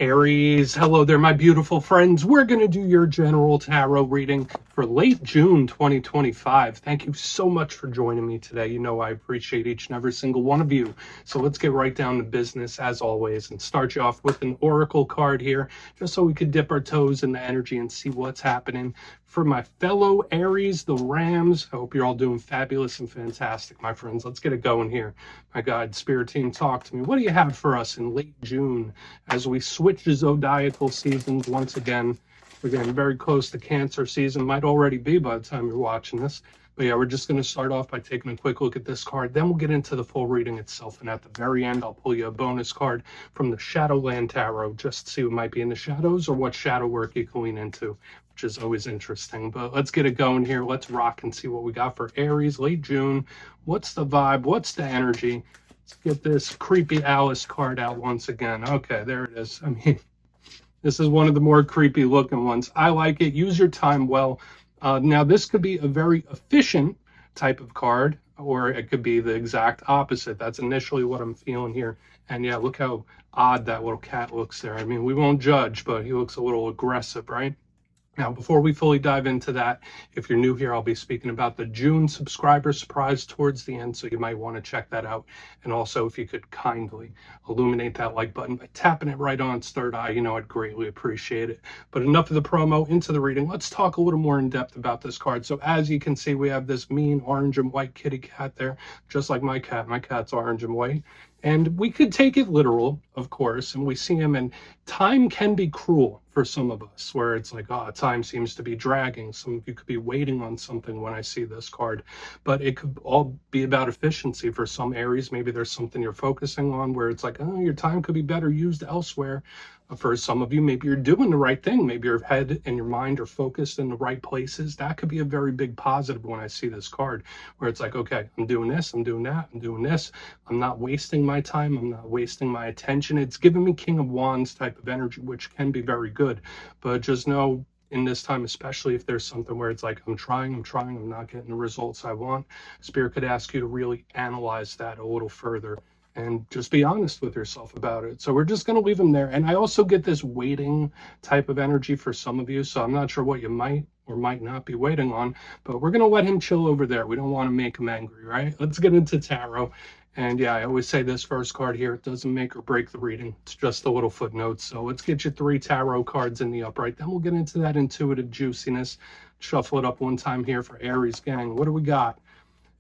Aries, hello there, my beautiful friends. We're going to do your general tarot reading for late June 2025. Thank you so much for joining me today. You know I appreciate each and every single one of you. So let's get right down to business as always and start you off with an oracle card here, just so we could dip our toes in the energy and see what's happening. For my fellow Aries, the Rams, I hope you're all doing fabulous and fantastic, my friends. Let's get it going here. My God, Spirit Team, talk to me. What do you have for us in late June as we switch to zodiacal seasons once again? We're getting very close to Cancer season. Might already be by the time you're watching this. But yeah, we're just going to start off by taking a quick look at this card. Then we'll get into the full reading itself. And at the very end, I'll pull you a bonus card from the Shadowland Tarot just to see what might be in the shadows or what shadow work you can lean into, which is always interesting. But let's get it going here. Let's rock and see what we got for Aries, late June. What's the vibe? What's the energy? Let's get this creepy Alice card out once again. Okay, there it is. I mean, this is one of the more creepy looking ones. I like it. Use your time well. Now, this could be a very efficient type of card, or it could be the exact opposite. That's initially what I'm feeling here. And yeah, look how odd that little cat looks there. I mean, we won't judge, but he looks a little aggressive, right? Now, before we fully dive into that, if you're new here, I'll be speaking about the June subscriber surprise towards the end, so you might want to check that out. And also, if you could kindly illuminate that like button by tapping it right on its third eye, you know, I'd greatly appreciate it. But enough of the promo, into the reading. Let's talk a little more in depth about this card. So as you can see, we have this mean orange and white kitty cat there, just like my cat. My cat's orange and white. And we could take it literal, of course, and we see him, and time can be cruel for some of us, where it's like, oh, time seems to be dragging. Some of you could be waiting on something when I see this card, but it could all be about efficiency for some Aries. Maybe there's something you're focusing on where it's like, oh, your time could be better used elsewhere. For some of you, maybe you're doing the right thing. Maybe your head and your mind are focused in the right places. That could be a very big positive when I see this card, where it's like, okay, I'm doing this, I'm doing that, I'm doing this. I'm not wasting my time. I'm not wasting my attention. It's giving me King of Wands type of energy, which can be very good. But just know, in this time, especially if there's something where it's like, I'm trying, I'm not getting the results I want, Spirit could ask you to really analyze that a little further and just be honest with yourself about it. So we're just going to leave them there. And I also get this waiting type of energy for some of you. So I'm not sure what you might or might not be waiting on, but we're going to let him chill over there. We don't want to make him angry, right? Let's get into tarot. And yeah, I always say this first card here, it doesn't make or break the reading. It's just a little footnote. So let's get you 3 tarot cards in the upright. Then we'll get into that intuitive juiciness. Shuffle it up one time here for Aries gang. What do we got?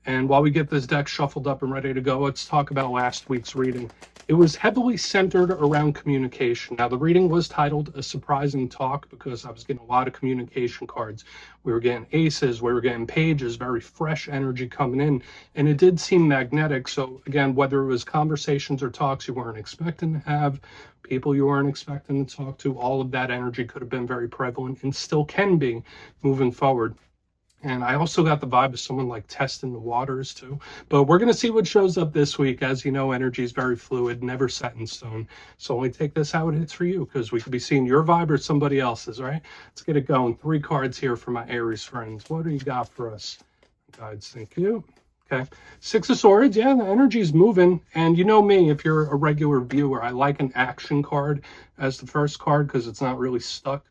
And while we get this deck shuffled up and ready to go, let's talk about last week's reading. It was heavily centered around communication. Now, the reading was titled A Surprising Talk because I was getting a lot of communication cards. We were getting aces, we were getting pages, very fresh energy coming in, and it did seem magnetic. So again, whether it was conversations or talks you weren't expecting to have, people you weren't expecting to talk to, all of that energy could have been very prevalent and still can be moving forward. And I also got the vibe of someone like testing the waters too. But we're going to see what shows up this week. As you know, energy is very fluid, never set in stone. So only take this how it hits for you, because we could be seeing your vibe or somebody else's, right? Let's get it going. 3 cards here for my Aries friends. What do you got for us? Guides, thank you. Okay, 6 of Swords. Yeah, the energy is moving. And you know me, if you're a regular viewer, I like an action card as the first card because it's not really stuck.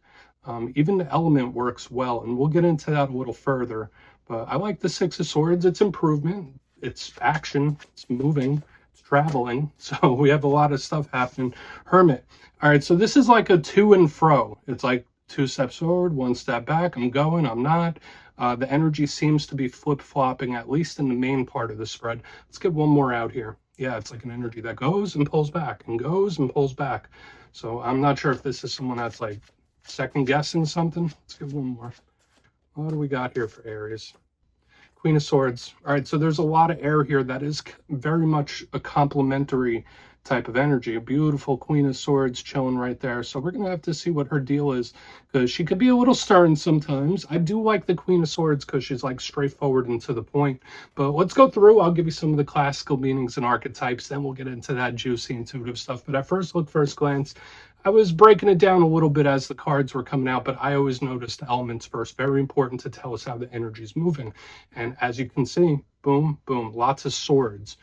Even the element works well, and we'll get into that a little further. But I like the 6 of Swords. It's improvement, it's action, it's moving, it's traveling. So we have a lot of stuff happening. Hermit. All right, so this is like a to and fro. It's like 2 steps forward, 1 step back. I'm going, I'm not. The energy seems to be flip-flopping, at least in the main part of the spread. Let's get one more out here. Yeah, it's like an energy that goes and pulls back and goes and pulls back. So I'm not sure if this is someone that's like second guessing something. Let's get one more. What do we got here for Aries? Queen of Swords. All right, so there's a lot of air here that is very much a complementary type of energy. A beautiful Queen of Swords chilling right there. So we're going to have to see what her deal is, because she could be a little stern sometimes. I do like the Queen of Swords because she's like straightforward and to the point. But let's go through. I'll give you some of the classical meanings and archetypes. Then we'll get into that juicy intuitive stuff. But at first look, first glance, I was breaking it down a little bit as the cards were coming out, but I always noticed the elements first. Very important to tell us how the energy is moving. And as you can see, boom, boom, lots of swords.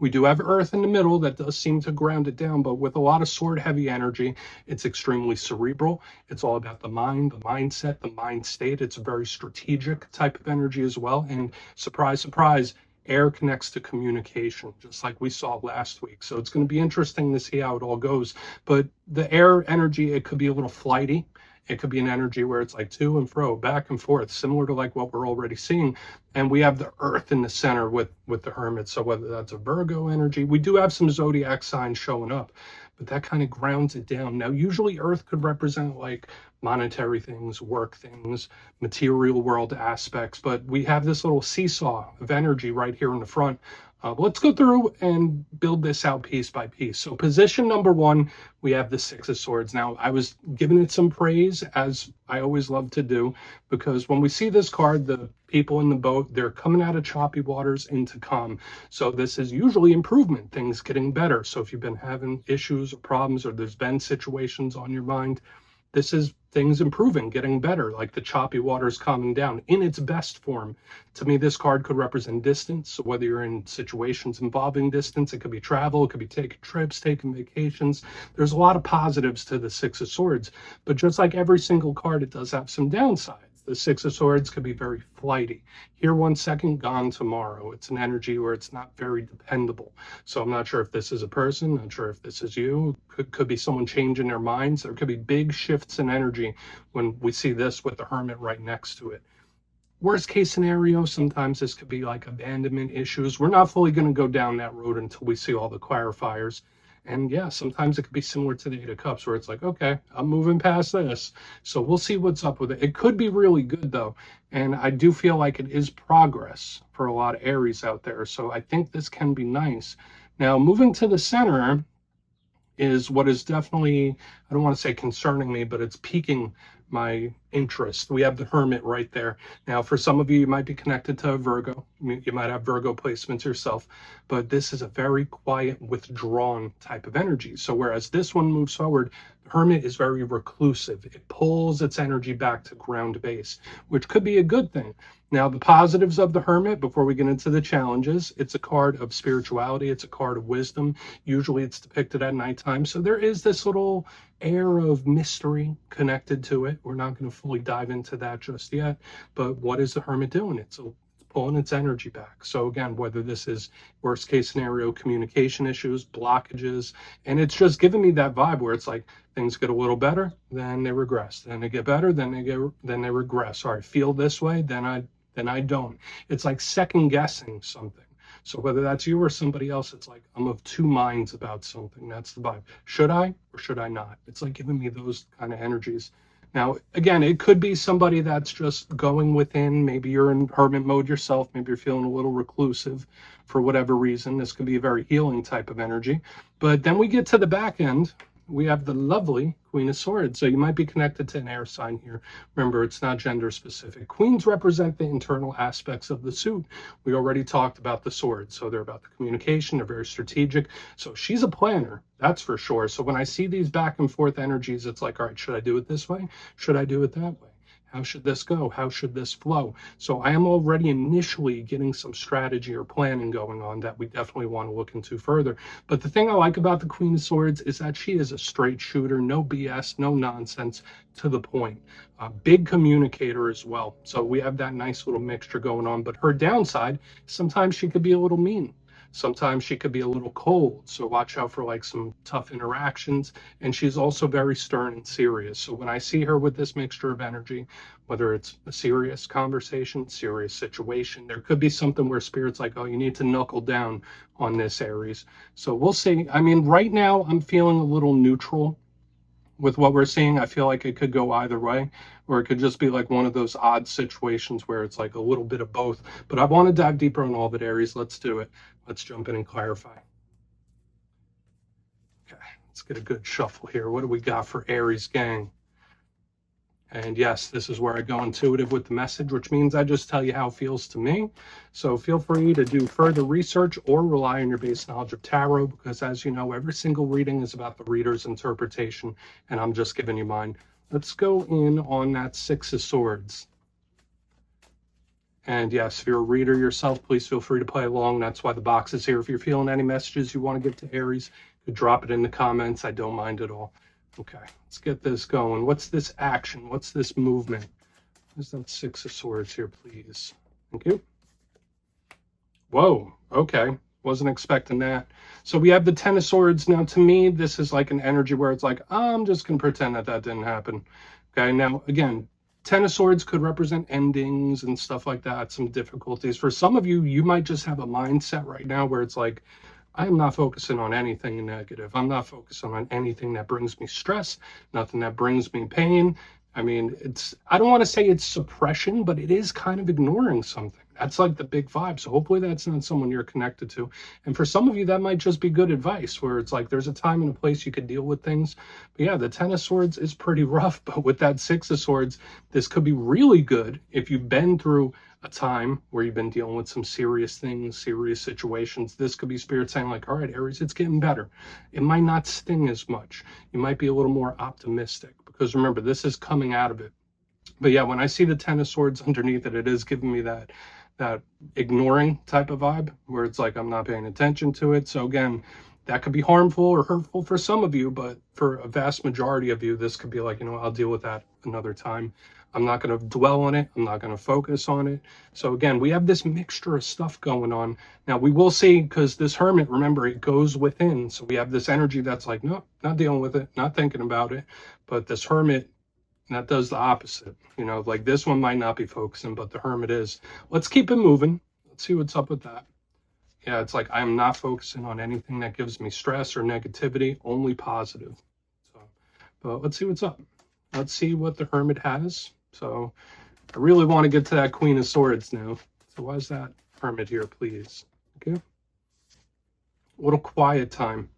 We do have Earth in the middle that does seem to ground it down, but with a lot of sword heavy energy, it's extremely cerebral. It's all about the mind, the mindset, the mind state. It's a very strategic type of energy as well. And surprise, surprise, air connects to communication, just like we saw last week. So it's going to be interesting to see how it all goes. But the air energy, it could be a little flighty. It could be an energy where it's like to and fro, back and forth, similar to like what we're already seeing. And we have the Earth in the center with the Hermit. So whether that's a Virgo energy, we do have some zodiac signs showing up, but that kind of grounds it down. Now, usually Earth could represent like monetary things, work things, material world aspects, but we have this little seesaw of energy right here in the front. Let's go through and build this out piece by piece. So position number one, we have the Six of Swords. Now, I was giving it some praise, as I always love to do, because when we see this card, the people in the boat, they're coming out of choppy waters into calm. So this is usually improvement, things getting better. So if you've been having issues or problems, or there's been situations on your mind, this is things improving, getting better, like the choppy waters calming down in its best form. To me, this card could represent distance. So whether you're in situations involving distance, it could be travel, it could be taking trips, taking vacations. There's a lot of positives to the Six of Swords, but just like every single card, it does have some downsides. The Six of Swords could be very flighty. Here 1 second, gone tomorrow. It's an energy where it's not very dependable. So I'm not sure if this is a person, not sure if this is you. Could be someone changing their minds. There could be big shifts in energy when we see this with the Hermit right next to it. Worst case scenario, sometimes this could be like abandonment issues. We're not fully going to go down that road until we see all the clarifiers. And yeah, sometimes it could be similar to the Eight of Cups, where it's like, okay, I'm moving past this. So we'll see what's up with it. It could be really good, though. And I do feel like it is progress for a lot of Aries out there. So I think this can be nice. Now, moving to the center is what is definitely, I don't want to say concerning me, but it's piquing my interest. We have the Hermit right there. Now, for some of you, you might be connected to a Virgo. You might have Virgo placements yourself, but this is a very quiet, withdrawn type of energy. So whereas this one moves forward, the Hermit is very reclusive. It pulls its energy back to ground base, which could be a good thing. Now, the positives of the Hermit, before we get into the challenges, it's a card of spirituality. It's a card of wisdom. Usually it's depicted at nighttime. So there is this little air of mystery connected to it. We're not going to fully dive into that just yet. But what is the Hermit doing? It's pulling its energy back. So again, whether this is worst case scenario, communication issues, blockages, and it's just giving me that vibe where it's like things get a little better, then they regress. Then they get better, then they regress. Or I feel this way, then I don't. It's like second guessing something. So whether that's you or somebody else, it's like I'm of two minds about something. That's the vibe. Should I or should I not? It's like giving me those kind of energies. Now, again, it could be somebody that's just going within. Maybe you're in hermit mode yourself. Maybe you're feeling a little reclusive for whatever reason. This could be a very healing type of energy. But then we get to the back end. We have the lovely Queen of Swords. So you might be connected to an air sign here. Remember, it's not gender specific. Queens represent the internal aspects of the suit. We already talked about the swords. So they're about the communication. They're very strategic. So she's a planner, that's for sure. So when I see these back and forth energies, it's like, all right, should I do it this way? Should I do it that way? How should this go? How should this flow? So I am already initially getting some strategy or planning going on that we definitely want to look into further. But the thing I like about the Queen of Swords is that she is a straight shooter, no BS, no nonsense, to the point. A big communicator as well. So we have that nice little mixture going on. But her downside, sometimes she could be a little mean. Sometimes she could be a little cold, so watch out for like some tough interactions. And she's also very stern and serious. So when I see her with this mixture of energy, whether it's a serious conversation, serious situation, there could be something where Spirit's like, oh, you need to knuckle down on this, Aries. So we'll see. I mean, right now I'm feeling a little neutral with what we're seeing. I feel like it could go either way, or it could just be like one of those odd situations where it's like a little bit of both. But I want to dive deeper on all of it, Aries. Let's do it. Let's jump in and clarify. Okay, let's get a good shuffle here. What do we got for Aries gang? And yes, this is where I go intuitive with the message, which means I just tell you how it feels to me. So feel free to do further research or rely on your base knowledge of tarot, because as you know, every single reading is about the reader's interpretation, and I'm just giving you mine. Let's go in on that Six of Swords. And yes, if you're a reader yourself, please feel free to play along. That's why the box is here. If you're feeling any messages you want to give to Aries, you could drop it in the comments. I don't mind at all. Okay, let's get this going. What's this action? What's this movement? Where's that Six of Swords here, please? Thank you. Whoa, okay. Wasn't expecting that. So we have the Ten of Swords. Now, to me, this is like an energy where it's like, I'm just going to pretend that that didn't happen. Okay, now, again, Ten of Swords could represent endings and stuff like that, some difficulties. For some of you, you might just have a mindset right now where it's like, I am not focusing on anything negative. I'm not focusing on anything that brings me stress, nothing that brings me pain. I mean, I don't want to say it's suppression, but it is kind of ignoring something. That's like the big vibe. So hopefully that's not someone you're connected to. And for some of you, that might just be good advice where it's like there's a time and a place you could deal with things. But yeah, the Ten of Swords is pretty rough. But with that Six of Swords, this could be really good if you've been through a time where you've been dealing with some serious things, serious situations. This could be Spirit saying like, all right, Aries, it's getting better. It might not sting as much. You might be a little more optimistic because remember, this is coming out of it. But yeah, when I see the Ten of Swords underneath it, it is giving me that ignoring type of vibe where it's like I'm not paying attention to it. So again, that could be harmful or hurtful for some of you, but for a vast majority of you, this could be like, you know, I'll deal with that another time. I'm not going to dwell on it. I'm not going to focus on it. So again, we have this mixture of stuff going on. Now we will see, because this Hermit, remember, it goes within. So we have this energy that's like, no, not dealing with it, not thinking about it. But this Hermit, that does the opposite. You know, like this one might not be focusing, but the Hermit is. Let's keep it moving. Let's see what's up with that. Yeah, it's like I'm not focusing on anything that gives me stress or negativity, only positive. So, but let's see what's up. Let's see what the Hermit has. So I really want to get to that Queen of Swords now. So why is that Hermit here, please? Okay. A little quiet time.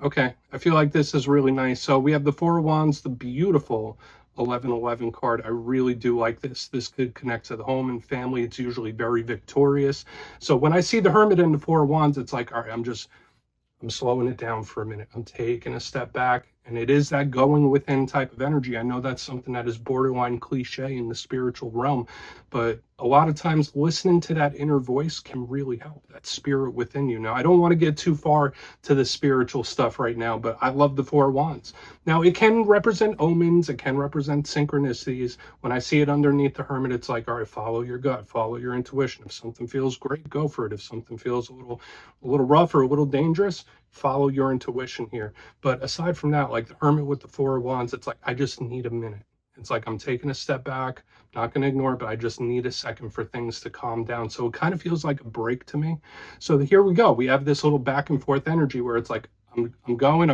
Okay, I feel like this is really nice. So we have the Four of Wands, the beautiful 1111 card. I really do like this. This could connect to the home and family. It's usually very victorious. So when I see the Hermit and the Four of Wands, it's like, all right, I'm slowing it down for a minute. I'm taking a step back. And it is that going within type of energy. I know that's something that is borderline cliche in the spiritual realm, but a lot of times listening to that inner voice can really help, that spirit within you. Now, I don't want to get too far to the spiritual stuff right now, but I love the Four of Wands. Now, it can represent omens. It can represent synchronicities. When I see it underneath the Hermit, it's like, all right, follow your gut, follow your intuition. If something feels great, go for it. If something feels a little rough or a little dangerous, follow your intuition here. But aside from that, like the Hermit with the Four of Wands, it's like, I just need a minute. It's like I'm taking a step back, not going to ignore it, but I just need a second for things to calm down. So it kind of feels like a break to me. So here we go. We have this little back and forth energy where it's like, I'm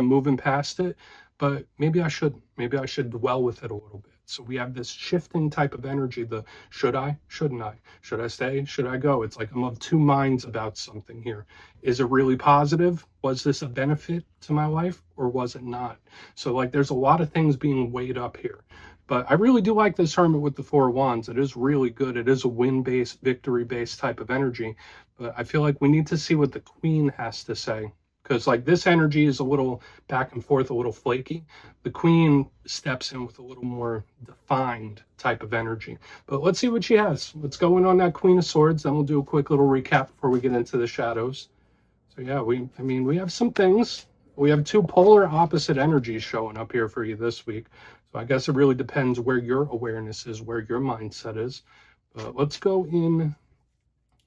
moving past it, but maybe I shouldn't. Maybe I should dwell with it a little bit. So we have this shifting type of energy, the should I, shouldn't I? Should I stay? Should I go? It's like I'm of two minds about something here. Is it really positive? Was this a benefit to my life or was it not? So like there's a lot of things being weighed up here. But I really do like this Hermit with the Four of Wands. It is really good. It is a win-based, victory-based type of energy. But I feel like we need to see what the Queen has to say. Because like this energy is a little back and forth, a little flaky. The Queen steps in with a little more defined type of energy. But let's see what she has. Let's go in on that Queen of Swords. Then we'll do a quick little recap before we get into the shadows. So yeah, we have some things. We have two polar opposite energies showing up here for you this week. So I guess it really depends where your awareness is, where your mindset is. But let's go in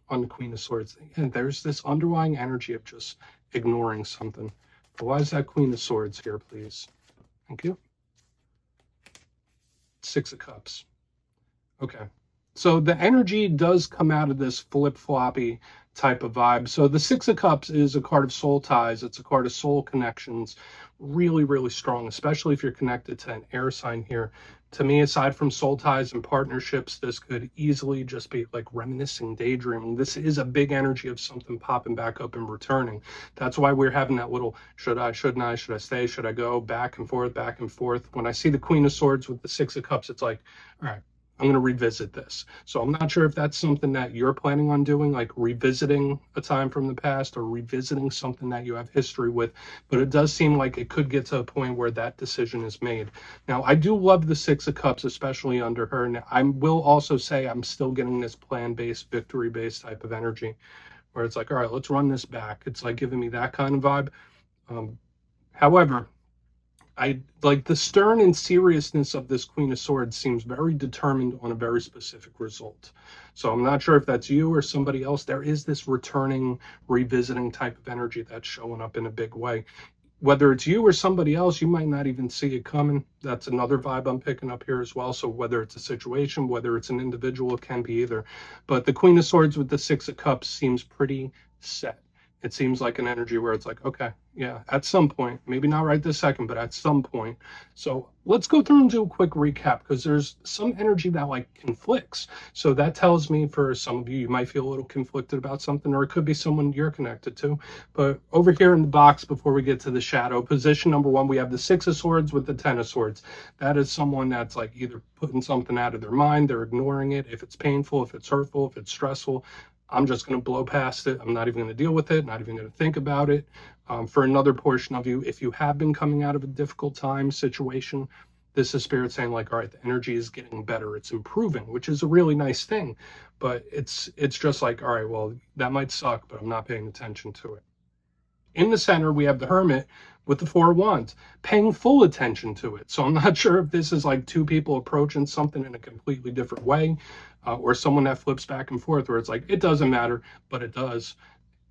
on the Queen of Swords. And there's this underlying energy of just ignoring something. But why is that Queen of Swords here, please? Thank you. Six of Cups. Okay. So the energy does come out of this flip-floppy type of vibe. So the Six of Cups is a card of soul ties. It's a card of soul connections. Really, really strong, especially if you're connected to an air sign here. To me, aside from soul ties and partnerships, this could easily just be like reminiscing, daydreaming. This is a big energy of something popping back up and returning. That's why we're having that little should I, shouldn't I, should I stay, should I go, back and forth, back and forth. When I see the Queen of Swords with the Six of Cups, it's like, all right, I'm going to revisit this. So I'm not sure if that's something that you're planning on doing, like revisiting a time from the past or revisiting something that you have history with, but it does seem like it could get to a point where that decision is made. Now, I do love the Six of Cups, especially under her. And I will also say I'm still getting this plan-based, victory-based type of energy where it's like, all right, let's run this back. It's like giving me that kind of vibe. However, I like the stern and seriousness of this Queen of Swords seems very determined on a very specific result. So I'm not sure if that's you or somebody else. There is this returning, revisiting type of energy that's showing up in a big way. Whether it's you or somebody else, you might not even see it coming. That's another vibe I'm picking up here as well. So whether it's a situation, whether it's an individual, it can be either. But the Queen of Swords with the Six of Cups seems pretty set. It seems like an energy where it's like, okay, yeah, at some point, maybe not right this second, but at some point. So let's go through and do a quick recap because there's some energy that like conflicts. So that tells me for some of you, you might feel a little conflicted about something, or it could be someone you're connected to. But over here in the box, before we get to the shadow, position number one, we have the Six of Swords with the Ten of Swords. That is someone that's like either putting something out of their mind, they're ignoring it. If it's painful, if it's hurtful, if it's stressful, I'm just going to blow past it. I'm not even going to deal with it, not even going to think about it. For another portion of you, if you have been coming out of a difficult time situation, this is Spirit saying like, all right, the energy is getting better. It's improving, which is a really nice thing. But it's just like, all right, well, that might suck, but I'm not paying attention to it. In the center, we have the Hermit with the Four of Wands, paying full attention to it. So I'm not sure if this is like two people approaching something in a completely different way, or someone that flips back and forth where it's like, it doesn't matter, but it does.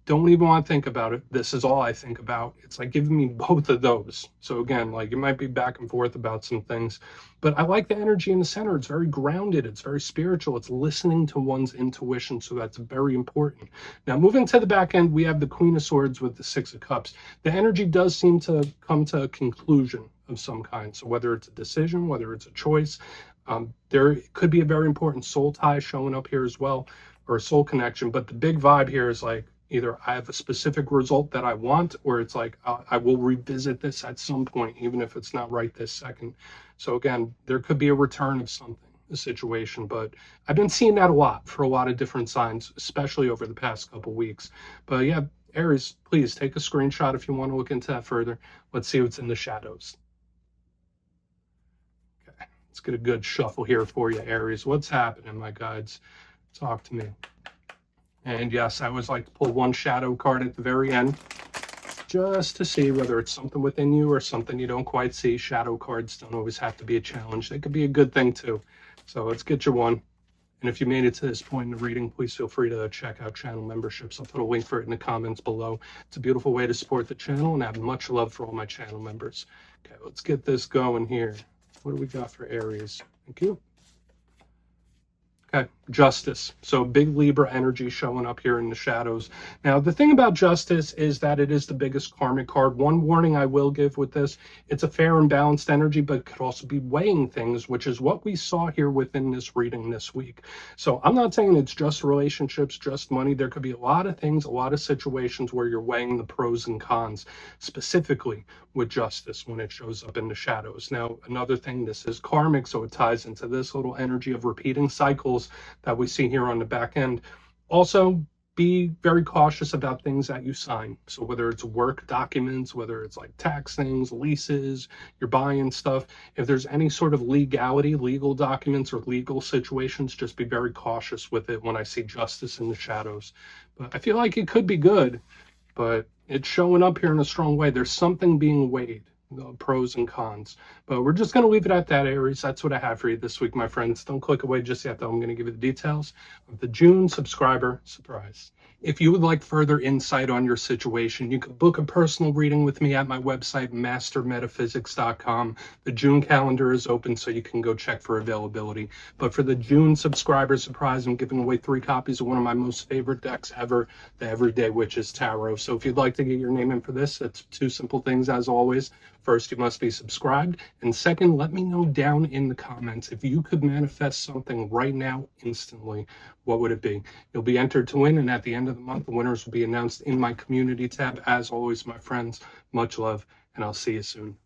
Don't even want to think about it. This is all I think about. It's like giving me both of those. So again, like it might be back and forth about some things, but I like the energy in the center. It's very grounded. It's very spiritual. It's listening to one's intuition. So that's very important. Now, moving to the back end, we have the Queen of Swords with the Six of Cups. The energy does seem to come to a conclusion of some kind. So whether it's a decision, whether it's a choice, there could be a very important soul tie showing up here as well, or a soul connection. But the big vibe here is like, either I have a specific result that I want, or it's like I will revisit this at some point, even if it's not right this second. So again, there could be a return of something, a situation, but I've been seeing that a lot for a lot of different signs, especially over the past couple weeks. But yeah, Aries, please take a screenshot if you want to look into that further. Let's see what's in the shadows. Okay, let's get a good shuffle here for you, Aries. What's happening, my guides? Talk to me. And yes, I always like to pull one shadow card at the very end, just to see whether it's something within you or something you don't quite see. Shadow cards don't always have to be a challenge. They could be a good thing too. So let's get you one. And if you made it to this point in the reading, please feel free to check out channel memberships. I'll put a link for it in the comments below. It's a beautiful way to support the channel, and I have much love for all my channel members. Okay, let's get this going here. What do we got for Aries? Thank you. Okay, justice. So big Libra energy showing up here in the shadows. Now, the thing about justice is that it is the biggest karmic card. One warning I will give with this, it's a fair and balanced energy, but it could also be weighing things, which is what we saw here within this reading this week. So I'm not saying it's just relationships, just money. There could be a lot of things, a lot of situations where you're weighing the pros and cons, specifically with justice when it shows up in the shadows. Now, another thing, this is karmic, so it ties into this little energy of repeating cycles that we see here on the back end. Also, be very cautious about things that you sign. So whether it's work documents, whether it's like tax things, leases, you're buying stuff, if there's any sort of legality, legal documents or legal situations, just be very cautious with it when I see justice in the shadows. But I feel like it could be good, but it's showing up here in a strong way. There's something being weighed, the pros and cons. But we're just going to leave it at that, Aries. That's what I have for you this week, my friends. Don't click away just yet, though. I'm going to give you the details of the June subscriber surprise. If you would like further insight on your situation, you can book a personal reading with me at my website, mastermetaphysics.com. The June calendar is open, so you can go check for availability. But for the June subscriber surprise, I'm giving away 3 copies of one of my most favorite decks ever, the Everyday Witches Tarot. So if you'd like to get your name in for this, it's 2 simple things as always. First, you must be subscribed. And second, let me know down in the comments if you could manifest something right now instantly, what would it be? You'll be entered to win, and at the end of the month, the winners will be announced in my community tab. As always, my friends, much love, and I'll see you soon.